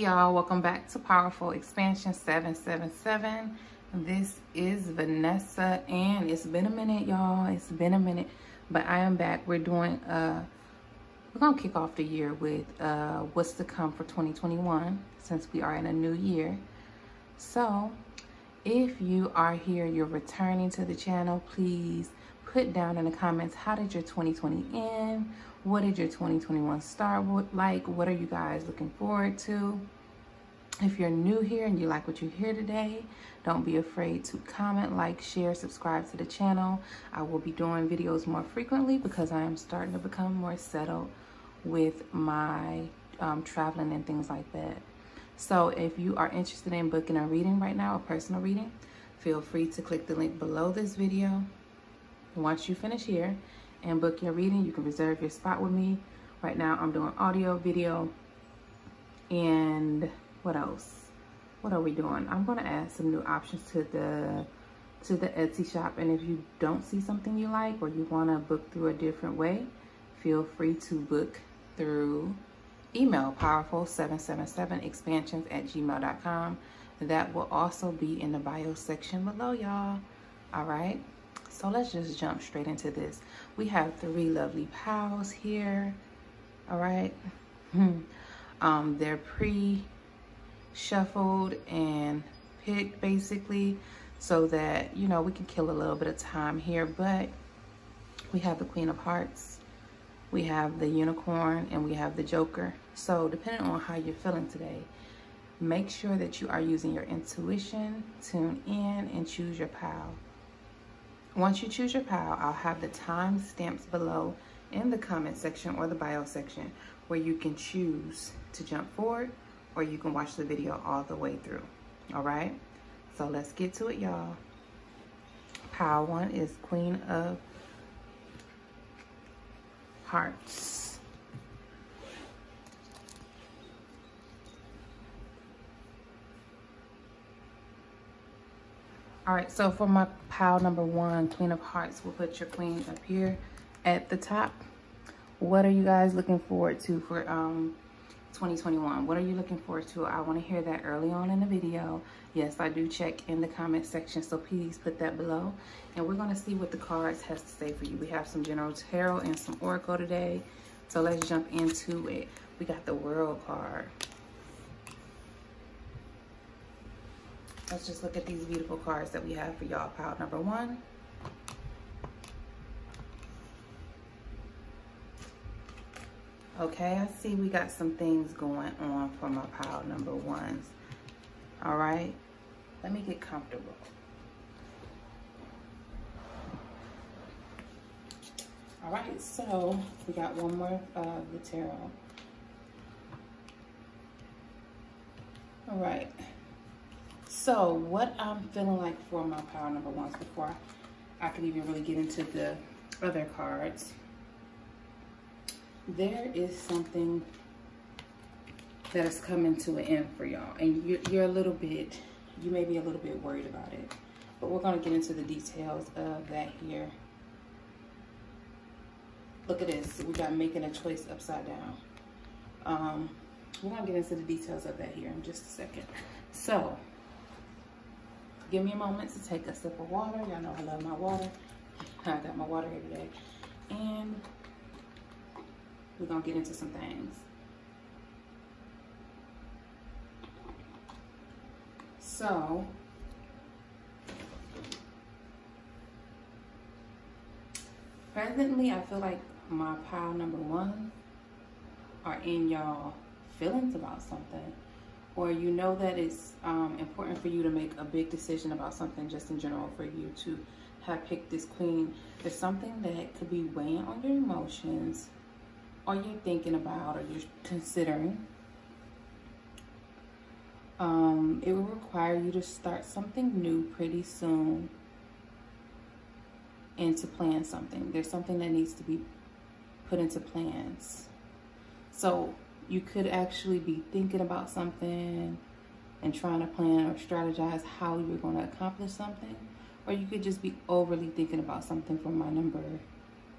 y'all, welcome back to Powerful Expansion 777. This is Vanessa, and it's been a minute, y'all. It's been a minute, but I am back. We're doing we're gonna kick off the year with what's to come for 2021, since we are in a new year. So if you are here, you're returning to the channel, please put down in the comments, how did your 2020 end? What did your 2021 start like? What are you guys looking forward to? If you're new here and you like what you hear today, don't be afraid to comment, like, share, subscribe to the channel. I will be doing videos more frequently because I am starting to become more settled with my traveling and things like that. So if you are interested in booking a reading right now, a personal reading, feel free to click the link below this video. Once you finish here and book your reading, you can reserve your spot with me. Right now I'm doing audio, video, and what else? What are we doing? I'm gonna add some new options to the Etsy shop, and if you don't see something you like or you wanna book through a different way, feel free to book through email, powerful777expansions@gmail.com. That will also be in the bio section below, y'all. All right, so let's just jump straight into this. We have 3 lovely pals here. All right. They're pre-shuffled and picked basically, so that, you know, we can kill a little bit of time here. But we have the Queen of Hearts, we have the Unicorn, and we have the Joker. So depending on how you're feeling today, make sure that you are using your intuition, tune in, and choose your pal. Once you choose your pal, I'll have the time stamps below in the comment section or the bio section, where you can choose to jump forward or you can watch the video all the way through. All right, so let's get to it, y'all. Pile 1 is Queen of Hearts. All right, so for my pile number 1, Queen of Hearts, we'll put your queen up here at the top. What are you guys looking forward to for 2021? What are you looking forward to? I want to hear that early on in the video. Yes, I do check in the comment section, so please put that below. And we're going to see what the cards has to say for you. We have some General Tarot and some Oracle today, so let's jump into it. We got the World card. Let's just look at these beautiful cards that we have for y'all. Pile number 1. Okay, I see we got some things going on for my pile number 1s. All right, let me get comfortable. All right, so we got one more of the tarot. All right. So what I'm feeling like for my pile number 1s, before I could even really get into the other cards, there is something that is coming to an end for y'all, and you're a little bit, you may be a little bit worried about it, but we're going to get into the details of that here. Look at this, we got making a choice upside down. We're going to get into the details of that here in just a second. So give me a moment to take a sip of water. Y'all know I love my water. I got my water every day. And we're going to get into some things. So presently, I feel like my pile number 1 are in y'all feelings about something, or you know that it's important for you to make a big decision about something, just in general, for you to have picked this queen. There's something that could be weighing on your emotions, or you're thinking about, or you're considering. It will require you to start something new pretty soon and to plan something. There's something that needs to be put into plans. So you could actually be thinking about something and trying to plan or strategize how you're going to accomplish something, or you could just be overly thinking about something for my number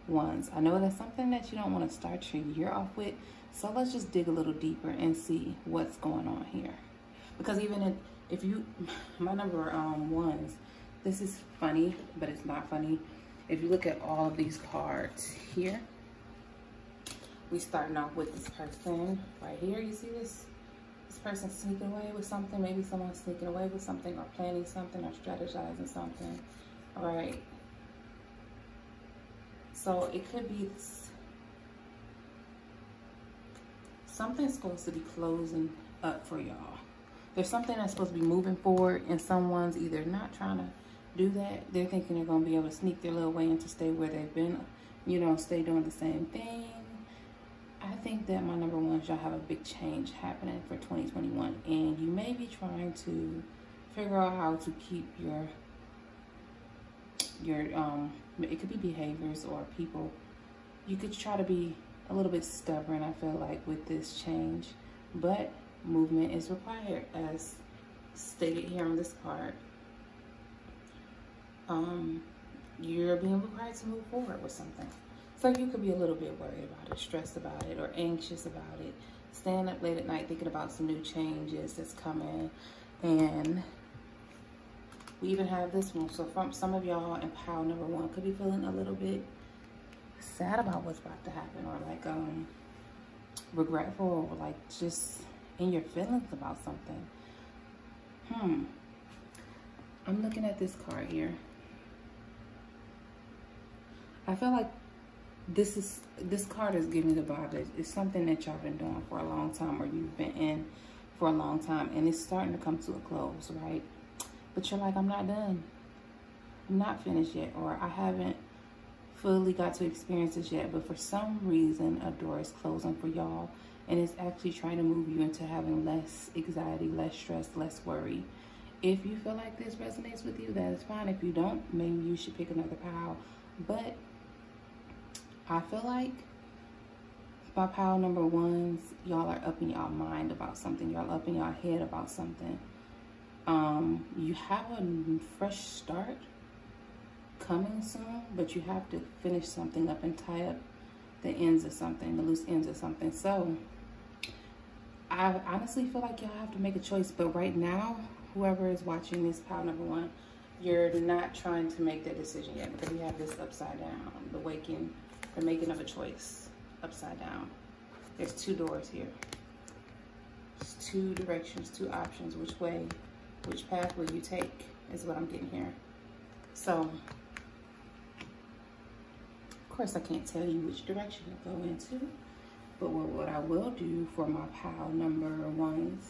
Wands. I know that's something that you don't want to start your year off with. So let's just dig a little deeper and see what's going on here. Because even if you, my number ones, this is funny, but it's not funny. If you look at all of these cards here, we starting off with this person right here. You see this? This person sneaking away with something. Maybe someone's sneaking away with something or planning something or strategizing something. All right. So it could be this, something's supposed to be closing up for y'all. There's something that's supposed to be moving forward, and someone's either not trying to do that. They're thinking they're going to be able to sneak their little way in to stay where they've been, you know, stay doing the same thing. I think that my number ones, y'all have a big change happening for 2021, and you may be trying to figure out how to keep your it could be behaviors or people. You could try to be a little bit stubborn, I feel like, with this change, but movement is required, as stated here on this card. You're being required to move forward with something. So you could be a little bit worried about it, stressed about it, or anxious about it, staying up late at night thinking about some new changes that's coming. And we even have this one. So from some of y'all in pile number one could be feeling a little bit sad about what's about to happen, or like regretful, or like just in your feelings about something. I'm looking at this card here. I feel like this card is giving me the vibe that it's something that y'all been doing for a long time, or you've been in for a long time, and it's starting to come to a close, right? But you're like, I'm not done. I'm not finished yet, or I haven't fully got to experience this yet. But for some reason, a door is closing for y'all, and it's actually trying to move you into having less anxiety, less stress, less worry. If you feel like this resonates with you, that is fine. If you don't, maybe you should pick another pile. But I feel like by pile number ones, y'all are up in y'all mind about something. Y'all up in y'all head about something. You have a fresh start coming soon, but you have to finish something up and tie up the ends of something, the loose ends of something. So I honestly feel like y'all have to make a choice. But right now, whoever is watching this pile number one, you're not trying to make that decision yet, because we have this upside down, the making of a choice upside down. There's two doors here. There's two directions, two options. Which path will you take is what I'm getting here. So, of course, I can't tell you which direction to go into, but what I will do for my pile number ones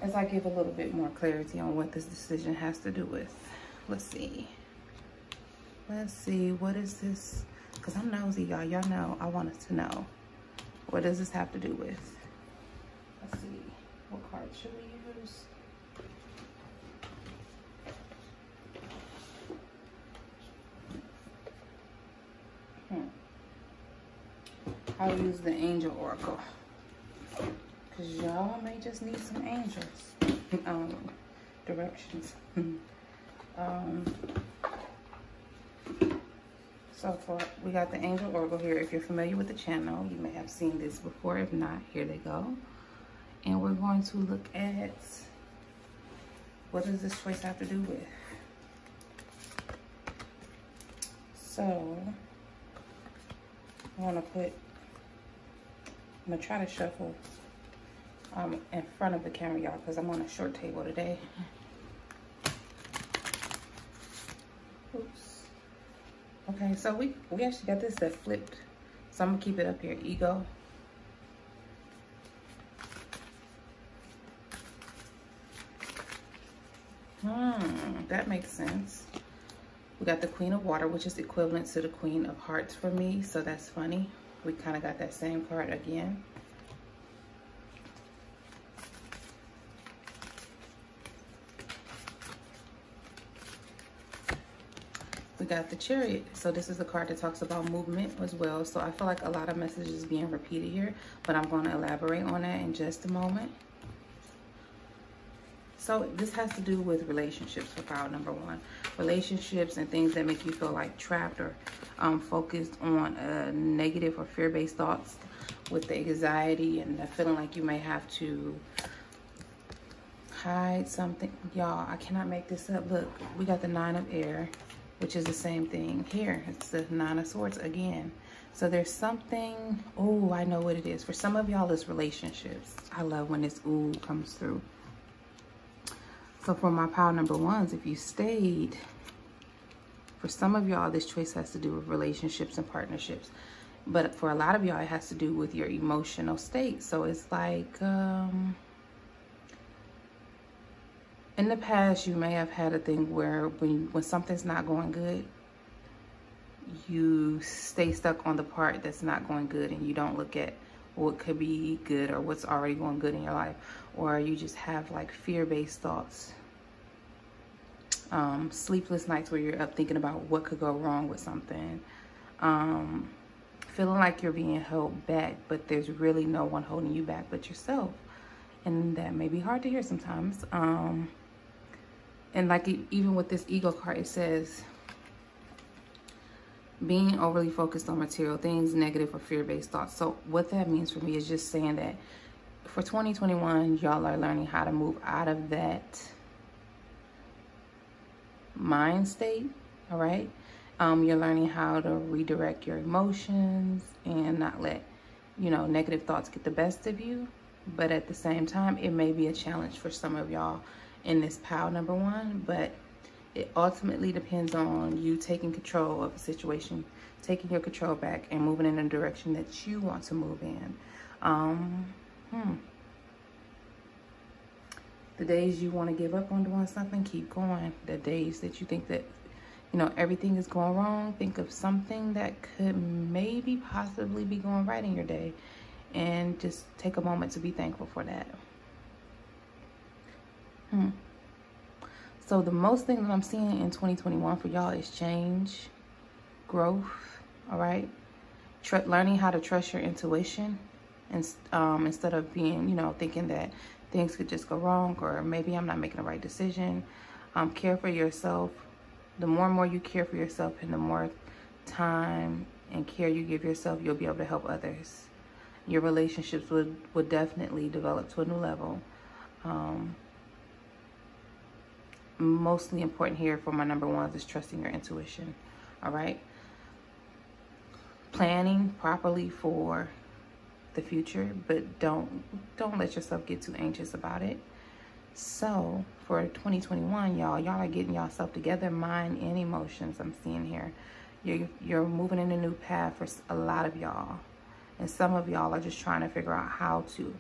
is I give a little bit more clarity on what this decision has to do with. Let's see, what is this? Because I'm nosy, y'all. Y'all know I want us to know. What does this have to do with? Let's see, what card should we use? I'll use the Angel Oracle, because y'all may just need some angels. Directions. So we got the Angel Oracle here. If you're familiar with the channel, you may have seen this before. If not, here they go. And we're going to look at, what does this choice have to do with? So I'm gonna try to shuffle in front of the camera, y'all, because I'm on a short table today. Oops. Okay, so we actually got this that flipped. So I'm gonna keep it up here. Ego. That makes sense. We got the Queen of Water, which is equivalent to the Queen of Hearts for me, so that's funny. We kind of got that same card again. We got the Chariot. So this is a card that talks about movement as well. So I feel like a lot of messages being repeated here, but I'm going to elaborate on that in just a moment. So this has to do with relationships for pile number 1. Relationships and things that make you feel like trapped or focused on negative or fear-based thoughts, with the anxiety and the feeling like you may have to hide something. Y'all, I cannot make this up. Look, we got the 9 of air, which is the same thing here. It's the 9 of swords again. So there's something, oh, I know what it is. For some of y'all, it's relationships. I love when this ooh comes through. So for my pile number 1s, if you stayed, for some of y'all, this choice has to do with relationships and partnerships. But for a lot of y'all, it has to do with your emotional state. So it's like, in the past, you may have had a thing where when something's not going good, you stay stuck on the part that's not going good and you don't look at what could be good or what's already going good in your life. Or you just have like fear-based thoughts. Sleepless nights where you're up thinking about what could go wrong with something. Feeling like you're being held back, but there's really no one holding you back but yourself. And that may be hard to hear sometimes. And like even with this ego card, it says being overly focused on material things, negative or fear-based thoughts. So what that means for me is just saying that for 2021, y'all are learning how to move out of that mind state, all right? You're learning how to redirect your emotions and not let, you know, negative thoughts get the best of you. But at the same time, it may be a challenge for some of y'all in this pile number 1, but it ultimately depends on you taking control of the situation, taking your control back and moving in a direction that you want to move in. The days you want to give up on doing something, keep going. The days that you think that, you know, everything is going wrong, think of something that could maybe possibly be going right in your day and just take a moment to be thankful for that. So the most thing that I'm seeing in 2021 for y'all is change, growth, all right? Learning how to trust your intuition and, instead of being, you know, thinking that things could just go wrong or maybe I'm not making the right decision. Care for yourself. The more and more you care for yourself and the more time and care you give yourself, you'll be able to help others. Your relationships would definitely develop to a new level. Mostly important here for my number 1s is trusting your intuition, all right? Planning properly for the future, but don't let yourself get too anxious about it. So for 2021, y'all are getting yourself together, mind and emotions. I'm seeing here you're moving in a new path for a lot of y'all, and some of y'all are just trying to figure out how to,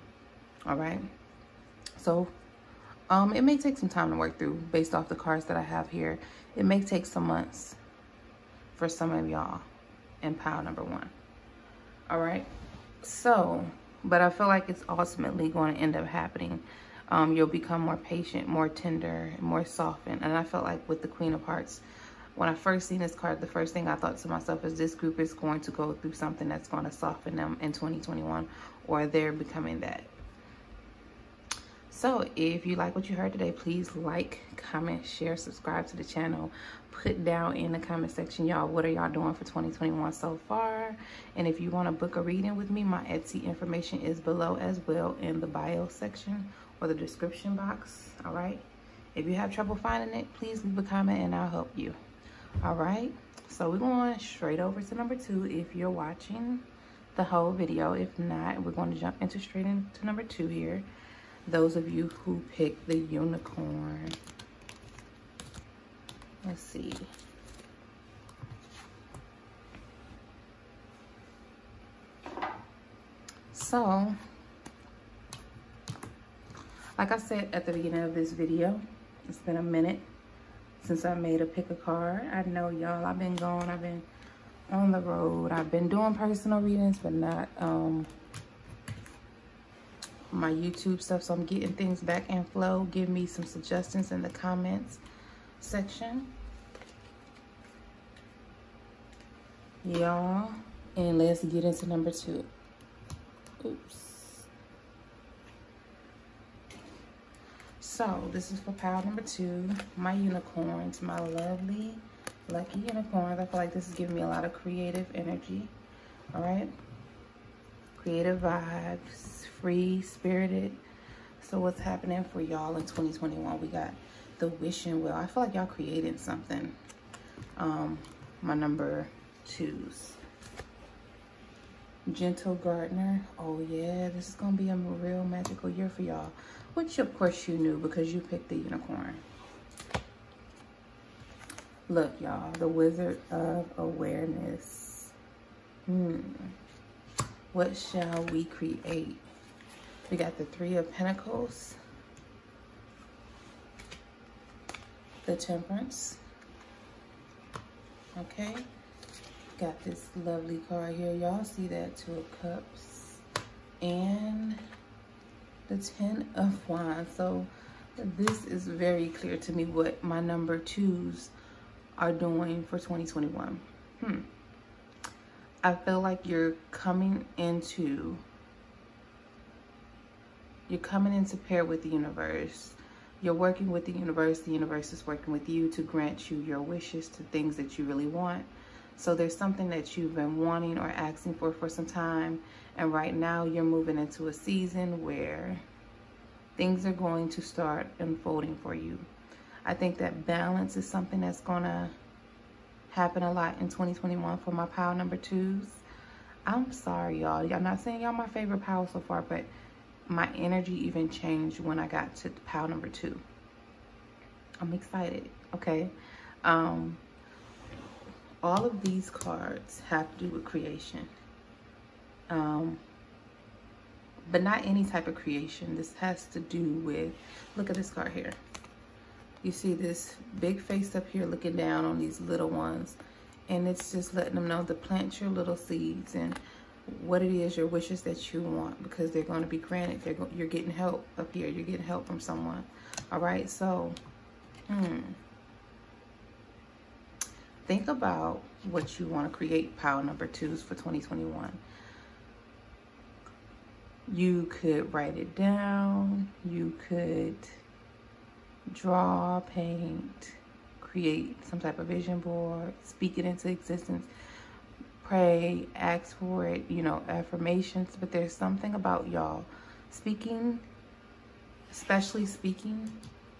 all right? So it may take some time to work through based off the cards that I have here. It may take some months for some of y'all in pile number 1. All right. So, but I feel like it's ultimately going to end up happening. You'll become more patient, more tender, more softened. And I felt like with the Queen of Hearts, when I first seen this card, the first thing I thought to myself is this group is going to go through something that's going to soften them in 2021, or they're becoming that. So if you like what you heard today, please like, comment, share, subscribe to the channel. Put down in the comment section, y'all, what are y'all doing for 2021 so far? And if you want to book a reading with me, my Etsy information is below as well in the bio section or the description box, all right? If you have trouble finding it, please leave a comment and I'll help you, all right? So we're going straight over to number 2 if you're watching the whole video. If not, we're going to jump straight into number 2 here. Those of you who picked the unicorn. Let's see. So, like I said at the beginning of this video, it's been a minute since I made a pick a card. I know y'all, I've been gone, I've been on the road. I've been doing personal readings, but not my YouTube stuff, so I'm getting things back in flow. Give me some suggestions in the comments section, y'all, and let's get into number 2. Oops. So this is for pile number 2, my unicorns, my lovely, lucky unicorns. I feel like this is giving me a lot of creative energy. All right. Creative vibes, free, spirited. So what's happening for y'all in 2021? We got the wishing well. I feel like y'all creating something. My number 2s. Gentle gardener. Oh yeah, this is gonna be a real magical year for y'all, which of course you knew because you picked the unicorn. Look y'all, the wizard of awareness. What shall we create? We got the 3 of Pentacles, the Temperance. Okay, got this lovely card here. Y'all see that 2 of Cups and the 10 of Wands. So this is very clear to me what my number 2s are doing for 2021. I feel like you're coming into pair with the universe. You're working with the universe is working with you to grant you your wishes to things that you really want. So there's something that you've been wanting or asking for some time, and right now you're moving into a season where things are going to start unfolding for you. I think that balance is something that's gonna happen a lot in 2021 for my pile number 2s. I'm sorry, y'all. I'm not saying y'all my favorite pile so far, but my energy even changed when I got to pile number 2. I'm excited, okay? All of these cards have to do with creation. But not any type of creation. This has to do with, look at this card here. You see this big face up here looking down on these little ones. And it's just letting them know to plant your little seeds and what it is, your wishes that you want, because they're going to be granted. You're getting help up here. You're getting help from someone. All right. So think about what you want to create, pile number 2s for 2021. You could write it down. You could draw, paint, create some type of vision board, speak it into existence, pray, ask for it, you know, affirmations. But there's something about y'all speaking, especially speaking,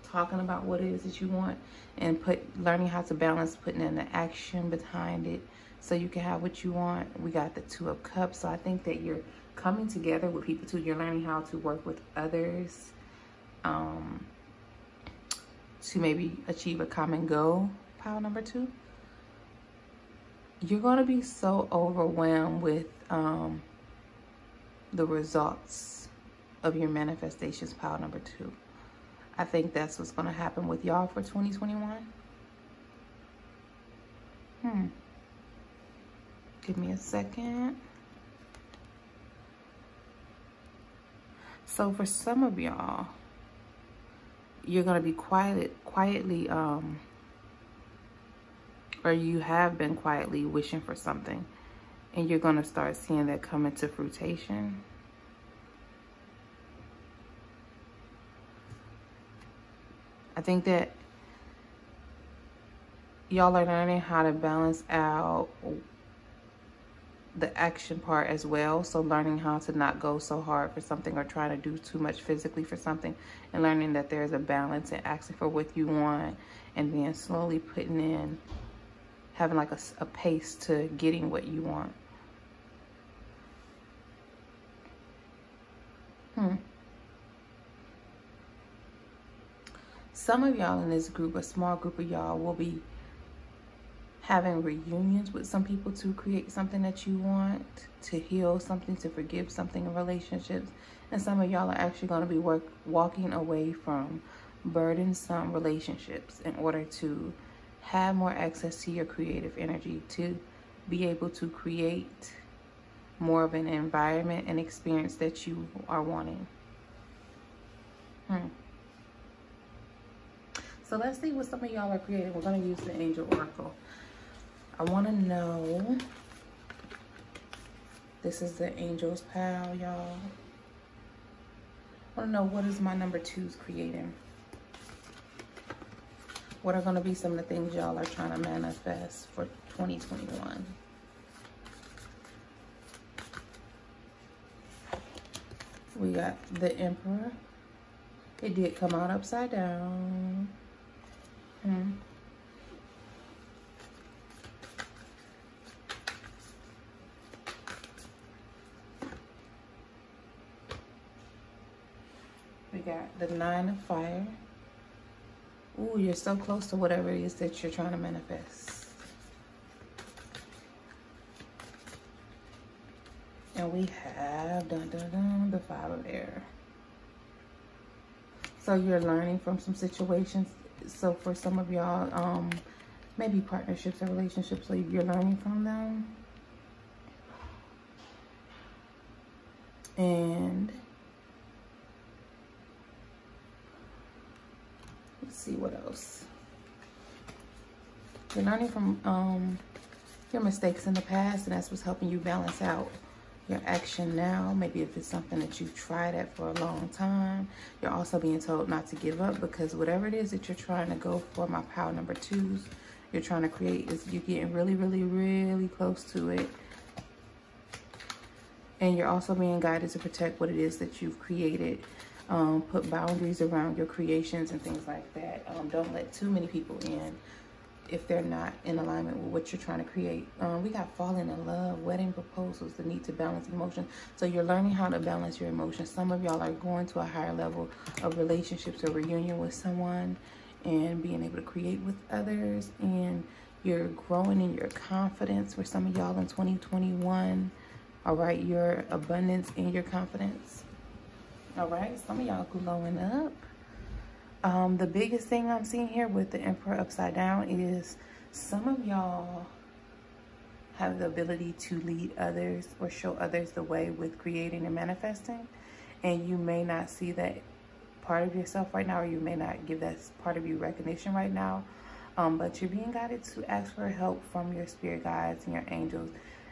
talking about what it is that you want, and learning how to balance putting in the action behind it so you can have what you want. We got the 2 of Cups. So I think that you're coming together with people too. You're learning how to work with others to maybe achieve a common goal, pile number 2. You're going to be so overwhelmed with the results of your manifestations, pile number 2. I think that's what's going to happen with y'all for 2021. Give me a second. So for some of y'all, you're going to be quietly, or you have been quietly wishing for something, and you're going to start seeing that come into fruition. I think that y'all are learning how to balance out the action part as well. So learning how to not go so hard for something or trying to do too much physically for something, and learning that there's a balance and asking for what you want, and then slowly putting in, having like a pace to getting what you want. Some of y'all in this group, a small group of y'all, will be having reunions with some people to create something that you want, to heal something, to forgive something in relationships. And some of y'all are actually going to be walking away from burdensome relationships in order to have more access to your creative energy, to be able to create more of an environment and experience that you are wanting. So let's see what some of y'all are creating. We're going to use the Angel Oracle. I want to know, this is the Angels pile, y'all. I want to know, what is my number 2s creating? What are going to be some of the things y'all are trying to manifest for 2021? We got the Emperor. It did come out upside down. We got the Nine of Fire. Ooh, you're so close to whatever it is that you're trying to manifest. And we have the Five of Air. So you're learning from some situations. So for some of y'all, maybe partnerships or relationships, so you're learning from them. And let's see what else. You're learning from your mistakes in the past, and that's what's helping you balance out your action now. Maybe if it's something that you've tried at for a long time. You're also being told not to give up, because whatever it is that you're trying to go for, my power number 2s, you're trying to create, is you're getting really, really, really close to it. And you're also being guided to protect what it is that you've created. Put boundaries around your creations and things like that. Don't let too many people in if they're not in alignment with what you're trying to create. We got falling in love, wedding proposals, the need to balance emotions. So you're learning how to balance your emotions. Some of y'all are going to a higher level of relationships or reunion with someone and being able to create with others. And you're growing in your confidence for some of y'all in 2021. All right, your abundance and your confidence. All right, some of y'all glowing up. The biggest thing I'm seeing here with the Emperor upside down is some of y'all have the ability to lead others or show others the way with creating and manifesting. And you may not see that part of yourself right now, or you may not give that part of you recognition right now. But you're being guided to ask for help from your spirit guides and your angels.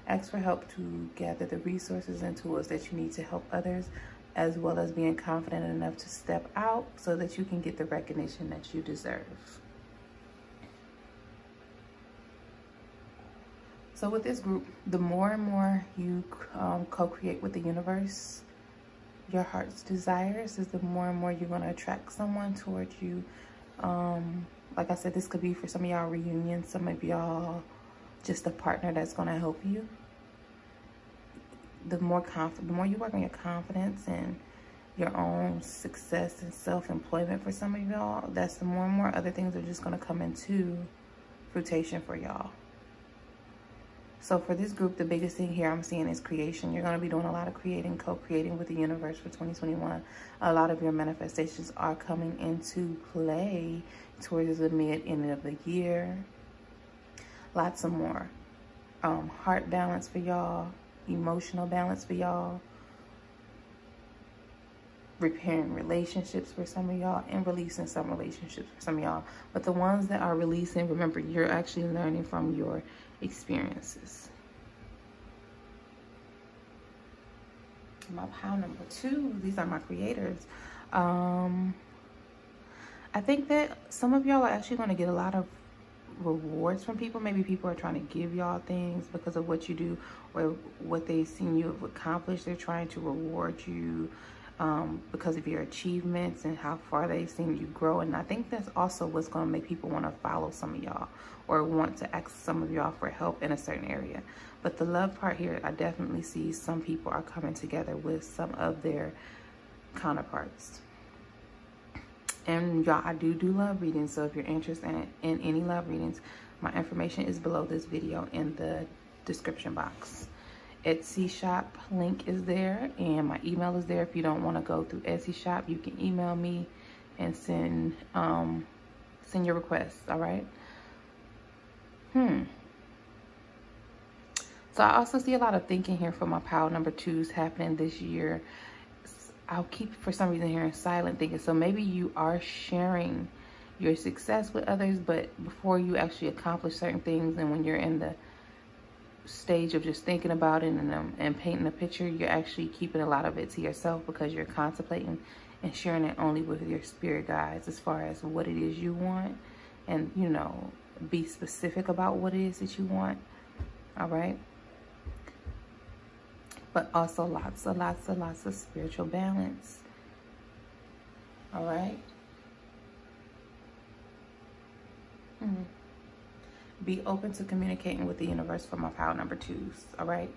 Ask for help to gather the resources and tools that you need to help others, as well as being confident enough to step out so that you can get the recognition that you deserve. So with this group, the more and more you co-create with the universe, your heart's desires, is the more and more you're going to attract someone towards you. Like I said, this could be for some of y'all reunions, some of y'all just a partner that's going to help you. The more you work on your confidence and your own success and self-employment for some of y'all, that's the more and more other things are just going to come into fruition for y'all. So for this group, the biggest thing here I'm seeing is creation. You're going to be doing a lot of creating, co-creating with the universe for 2021. A lot of your manifestations are coming into play towards the end of the year. Lots of more heart balance for y'all, emotional balance for y'all, repairing relationships for some of y'all, and releasing some relationships for some of y'all. But the ones that are releasing, remember, you're actually learning from your experiences. My power number 2, these are my creators. I think that some of y'all are actually going to get a lot of rewards from people. Maybe people are trying to give y'all things because of what you do or what they've seen you have accomplished. They're trying to reward you because of your achievements and how far they've seen you grow. And I think that's also what's going to make people want to follow some of y'all or want to ask some of y'all for help in a certain area. But the love part here, I definitely see some people are coming together with some of their counterparts. And y'all, I do love readings, so if you're interested in any love readings, my information is below this video in the description box. Etsy shop link is there, and my email is there. If you don't want to go through Etsy shop, you can email me and send your requests. All right. So I also see a lot of thinking here for my power number 2s happening this year. I'll keep, for some reason, hearing silent thinking. So maybe you are sharing your success with others, but before you actually accomplish certain things, and when you're in the stage of just thinking about it and painting a picture, you're actually keeping a lot of it to yourself because you're contemplating and sharing it only with your spirit guides as far as what it is you want and, you know, be specific about what it is that you want. All right. But also lots of spiritual balance. All right. Be open to communicating with the universe for my pile number 2s. All right.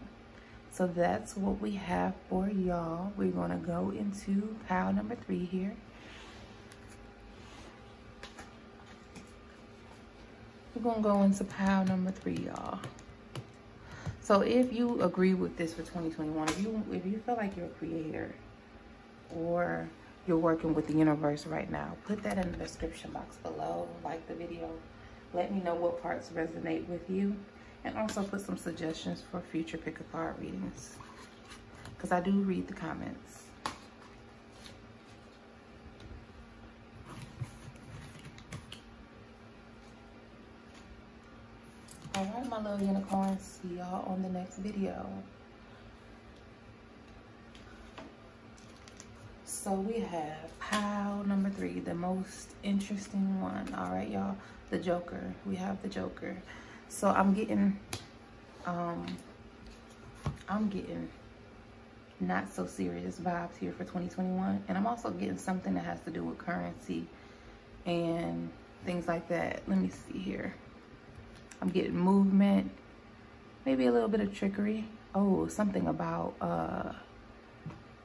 So that's what we have for y'all. We're going to go into pile number 3 here. We're going to go into pile number 3, y'all. So if you agree with this for 2021, if you feel like you're a creator or you're working with the universe right now, put that in the description box below. Like the video. Let me know what parts resonate with you. And also put some suggestions for future pick a card readings, because I do read the comments. All right, my little unicorns. See y'all on the next video. So we have pile number 3, the most interesting one. All right, y'all. The Joker. We have the Joker. So I'm getting not so serious vibes here for 2021. And I'm also getting something that has to do with currency and things like that. Let me see here. I'm getting movement, maybe a little bit of trickery. Oh, something about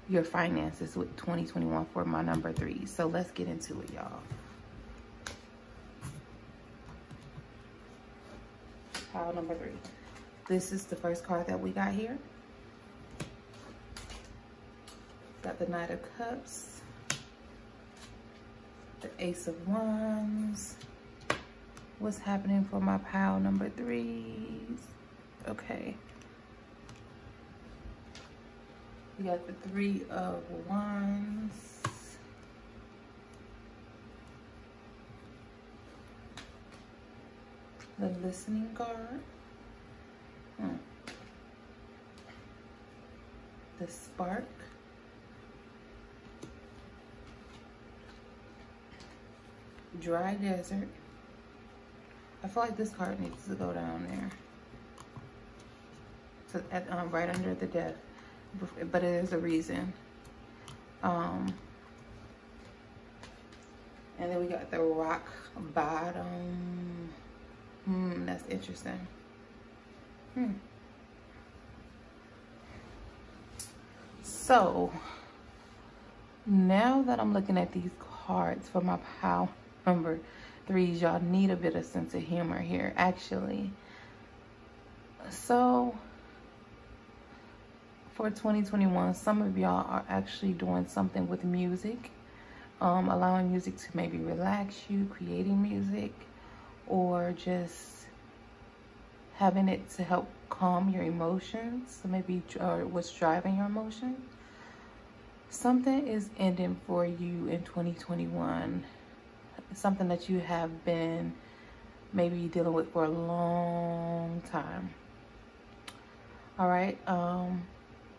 your finances with 2021 for my number 3. So let's get into it, y'all. Pile number 3. This is the first card that we got here. Got the Knight of Cups, the Ace of Wands. What's happening for my pile number 3s? Okay. We got the 3 of Wands. The Listening card. The Spark. Dry Desert. I feel like this card needs to go down there. So right under the Death. But it is a reason. And then we got the Rock Bottom. That's interesting. So now that I'm looking at these cards for my pile number 3s, y'all need a bit of sense of humor here, actually. So for 2021, some of y'all are actually doing something with music, allowing music to maybe relax you, creating music, or just having it to help calm your emotions, so maybe what's driving your emotions. Something is ending for you in 2021. Something that you have been maybe dealing with for a long time. All right.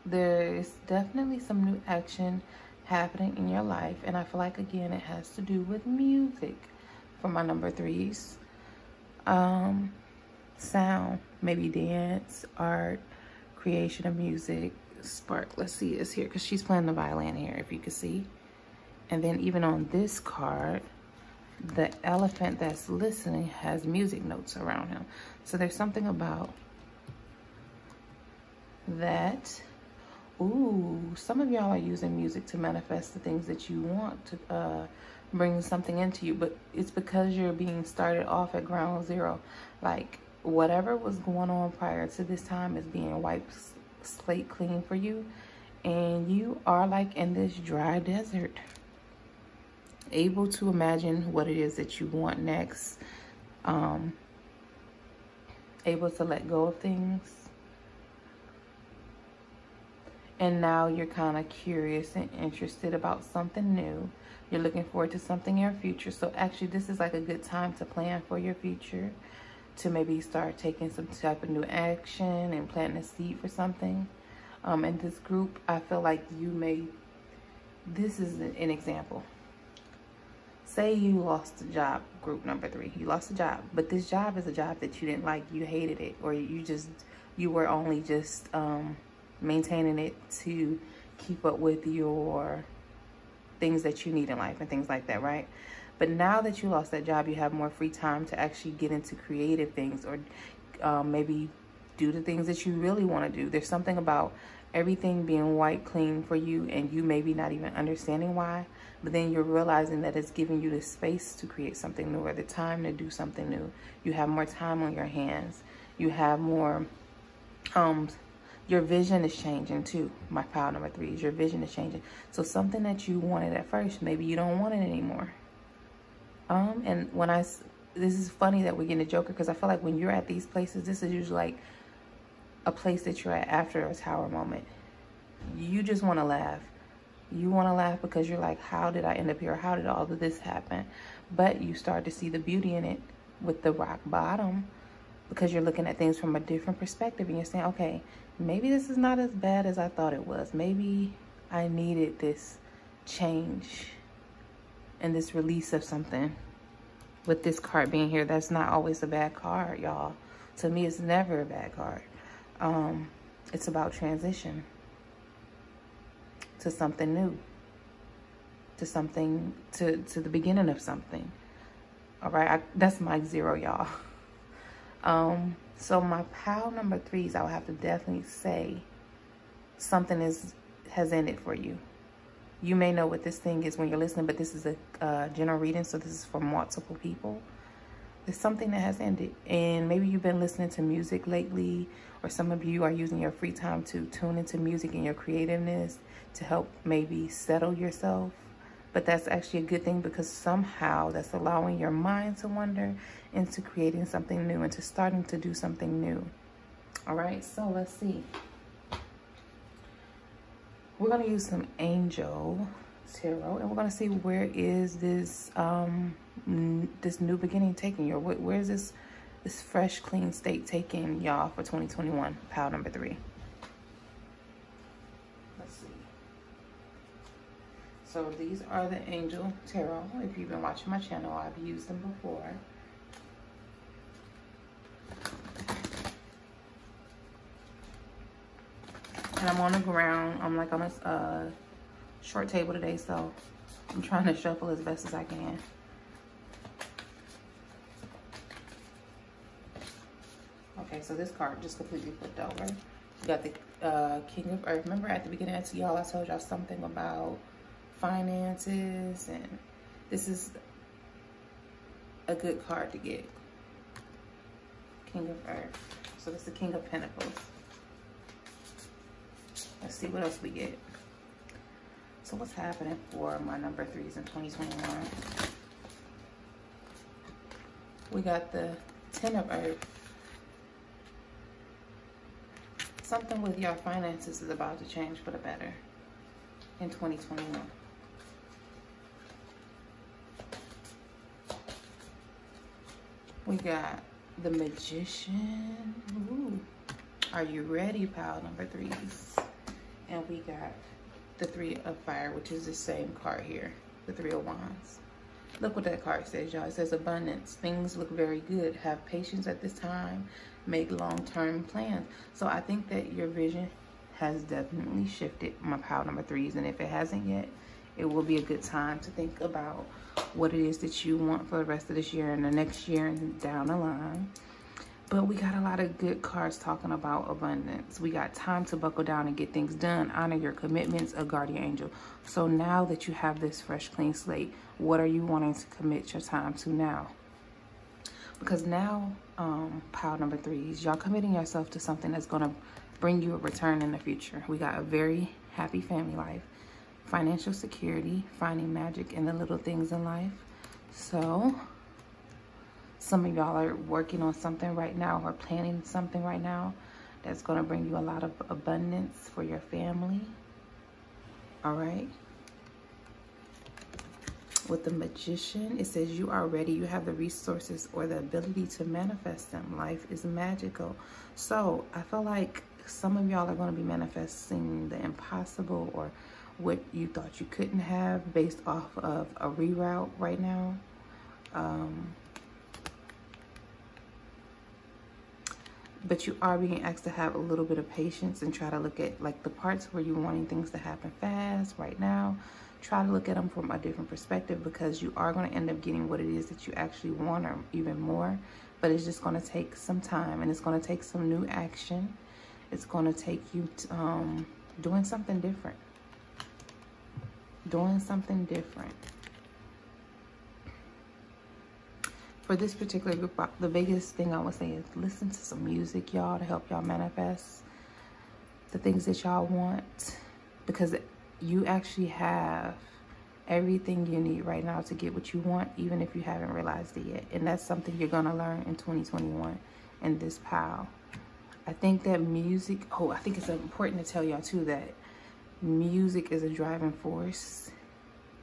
There's definitely some new action happening in your life, and I feel like, again, it has to do with music for my number 3s. Sound, maybe dance, art, creation of music. Spark, let's see, is here because she's playing the violin here, if you can see. And then even on this card, the elephant that's listening has music notes around him. So there's something about that. Ooh, some of y'all are using music to manifest the things that you want to bring something into you, but it's because you're being started off at ground zero. Like whatever was going on prior to this time is being wiped slate clean for you, and you are like in this dry desert, able to imagine what it is that you want next, able to let go of things. And now you're kind of curious and interested about something new. You're looking forward to something in your future. So actually, this is like a good time to plan for your future, to maybe start taking some type of new action and planting a seed for something. In this group, I feel like you may, this is an example. say you lost a job, group number 3. You lost a job, but this job is a job that you didn't like, you hated it, or you were only just maintaining it to keep up with your things that you need in life and things like that, right? But now that you lost that job, you have more free time to actually get into creative things, or maybe do the things that you really want to do. There's something about everything being white clean for you, and you maybe not even understanding why, but then you're realizing that it's giving you the space to create something new, or the time to do something new. You have more time on your hands. You have more, your vision is changing too. My pile number 3 is your vision is changing. So something that you wanted at first, maybe you don't want it anymore. And this is funny that we're getting a joker, because I feel like when you're at these places, this is usually like a place that you're at after a tower moment. You just want to laugh. You want to laugh because you're like, how did I end up here? How did all of this happen? But you start to see the beauty in it with the rock bottom, because you're looking at things from a different perspective, and you're saying, okay, maybe this is not as bad as I thought it was. Maybe I needed this change and this release of something. With this card being here, that's not always a bad card, y'all. To me, it's never a bad card. It's about transition to something new, to something, to the beginning of something. All right, that's my 0, y'all. So my pile number 3s, I would have to definitely say something has ended for you. You may know what this thing is when you're listening, but this is a general reading, so this is for multiple people. There's something that has ended, and maybe you've been listening to music lately, or some of you are using your free time to tune into music and your creativeness to help maybe settle yourself. But that's actually a good thing, because somehow that's allowing your mind to wander into creating something new, into starting to do something new. All right, so let's see. We're going to use some Angel Tarot, and we're going to see, where is this this new beginning taking you? Where is this fresh, clean state taking y'all for 2021? Pile number 3. Let's see. So these are the Angel Tarot. If you've been watching my channel, I've used them before. And I'm on the ground. I'm like on a short table today, so I'm trying to shuffle as best as I can. Okay, so this card just completely flipped over. You got the King of Earth. Remember at the beginning of y'all, I told y'all something about finances, and this is a good card to get. King of Earth. So this is the King of Pentacles. Let's see what else we get. So what's happening for my number 3s in 2021? We got the 10 of Earth. Something with your finances is about to change for the better in 2021. We got the Magician. Ooh. Are you ready, pile number 3s? And we got the 3 of Fire, which is the same card here, the 3 of Wands. Look what that card says, y'all. It says abundance. Things look very good. Have patience at this time. Make long-term plans. So I think that your vision has definitely shifted, my pile number 3s. And if it hasn't yet, it will be a good time to think about what it is that you want for the rest of this year and the next year and down the line. But we got a lot of good cards talking about abundance. We got time to buckle down and get things done. Honor your commitments, a guardian angel. So now that you have this fresh, clean slate, what are you wanting to commit your time to now? Because now, pile number 3s, y'all committing yourself to something that's going to bring you a return in the future. We got a very happy family life, financial security, finding magic in the little things in life. So some of y'all are working on something right now or planning something right now that's going to bring you a lot of abundance for your family. All right. With the Magician, it says you are ready. You have the resources or the ability to manifest them. Life is magical. So I feel like some of y'all are going to be manifesting the impossible or what you thought you couldn't have based off of a reroute right now. But you are being asked to have a little bit of patience and try to look at like the parts where you're wanting things to happen fast right now. Try to look at them from a different perspective, because you are going to end up getting what it is that you actually want, or even more. But it's just going to take some time, and it's going to take some new action. It's going to take you doing something different. Doing something different. For this particular group, the biggest thing I would say is listen to some music, y'all, to help y'all manifest the things that y'all want, because you actually have everything you need right now to get what you want, even if you haven't realized it yet. And that's something you're going to learn in 2021 in this pile. I think that music, I think it's important to tell y'all too that music is a driving force,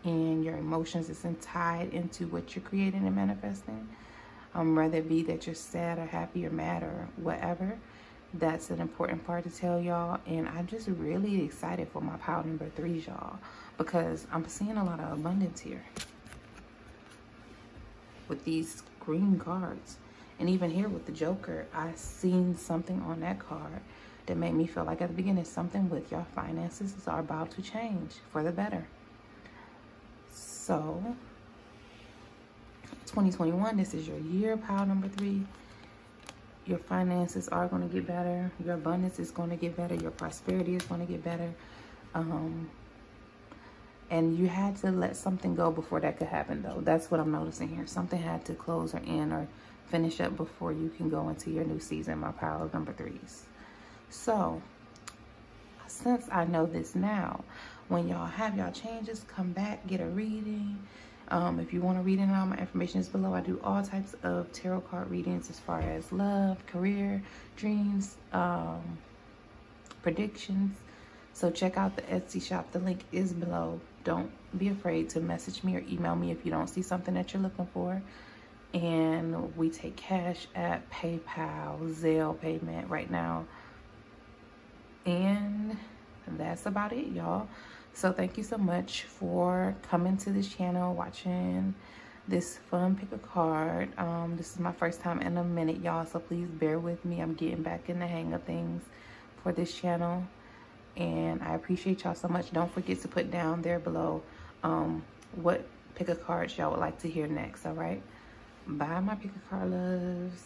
and your emotions is tied into what you're creating and manifesting. Whether it be that you're sad or happy or mad or whatever, that's an important part to tell y'all. And I'm just really excited for my pile number 3, y'all, because I'm seeing a lot of abundance here with these green cards. And even here with the Joker, I seen something on that card that made me feel like at the beginning something with your finances are about to change for the better. So 2021, this is your year, pile number 3. Your finances are going to get better. Your abundance is going to get better. Your prosperity is going to get better. And you had to let something go before that could happen, though. That's what I'm noticing here. Something had to close or end or finish up before you can go into your new season, my pile of number 3s. So, since I know this now, when y'all have y'all changes, come back, get a reading. If you want to read in, all my information is below. I do all types of tarot card readings as far as love, career, dreams, predictions. So check out the Etsy shop. The link is below. Don't be afraid to message me or email me if you don't see something that you're looking for. And we take Cash App, PayPal, Zelle payment right now. And that's about it, y'all. So thank you so much for coming to this channel, watching this fun pick a card. This is my first time in a minute, y'all, so please bear with me. I'm getting back in the hang of things for this channel, and I appreciate y'all so much. Don't forget to put down there below what pick a card y'all would like to hear next. All right, bye, my pick a card loves.